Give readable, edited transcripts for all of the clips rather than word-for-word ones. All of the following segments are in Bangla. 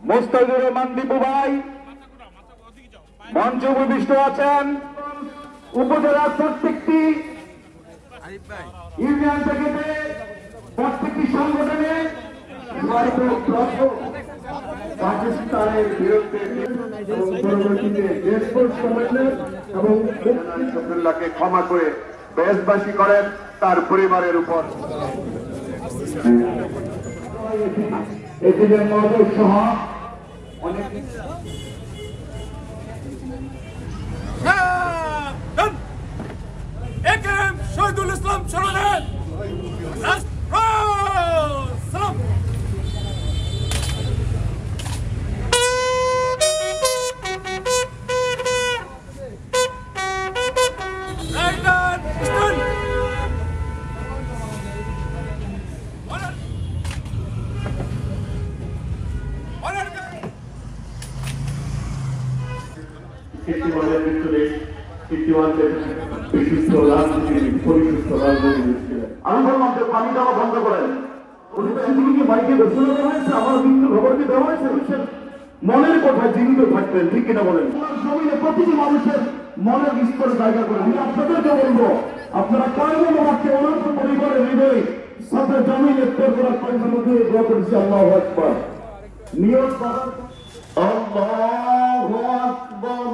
মুস্তাফিজুর রহমান দীপু ভাই মঞ্চে উপবিষ্ট আছেন। উপজেলার প্রত্যেকটি ইউনিয়ন থেকে প্রত্যেকটি সংগঠনে পাকিস্তানের বিরুদ্ধে এবং শফিউল্লাহকে ক্ষমা করে দেশবাসী করেন তার পরিবারের উপর এদিনের মহোদয় সহ অনেক শহীদুল ইসলাম স্মরণে কীর্তিমানের ভিতরে কীর্তিমানদের বিশুদ্ধ রাজনীতি পরিশুদ্ধ রাজনীতি ছিলেন। আমি বললাম যে পানি দেওয়া বন্ধ করেন। কি মাইকে ঘোষণা দেওয়া হয়েছে, আমার মৃত্যু খবর কি দেওয়া হয়েছে? বুঝছেন, মনের কথায় জীবিত থাকবেন, ঠিক কিনা বলেন? জমিনে প্রতিটি মানুষের মনের স্তরে জায়গা করে আমি আপনাদেরকে বলবো, আপনারা কয়েকজন আমাকে অনন্ত পরিবারের হৃদয় সাথে জমিনে তৈরি করার পরিমাণ মধ্যে দোয়া করেছি। আল্লাহু আকবার। নিয়ত করার আল্লাহু আকবার।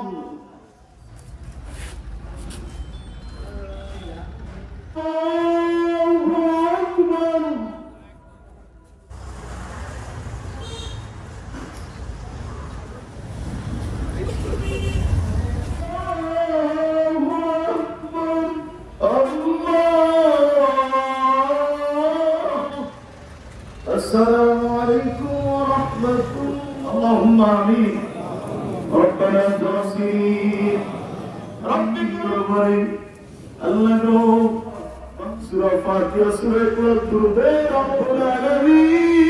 السلام عليكم ورحمة الله. اللهم آمين. ربنا تغفر ربك الرحيم الله سورة فاتحة سورة الدرود رب العالمين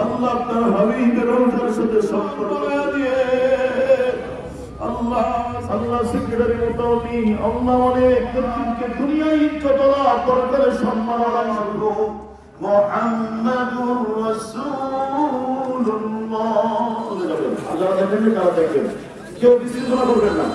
الله تعالى حبيب روزর সাথে সম্পর্ক দিয়ে আল্লাহ আল্লাহ সেক্রেটারি মতনি আল্লাহ অনেক ব্যক্তিকে দুনিয়ায় ইজ্জত লাভ করে সম্মান করব মুহাম্মাদুর রাসূলুল্লাহ। আল্লাহ দেখেন কারা দেখেন, কেউ বিশৃঙ্খলা করবেন না।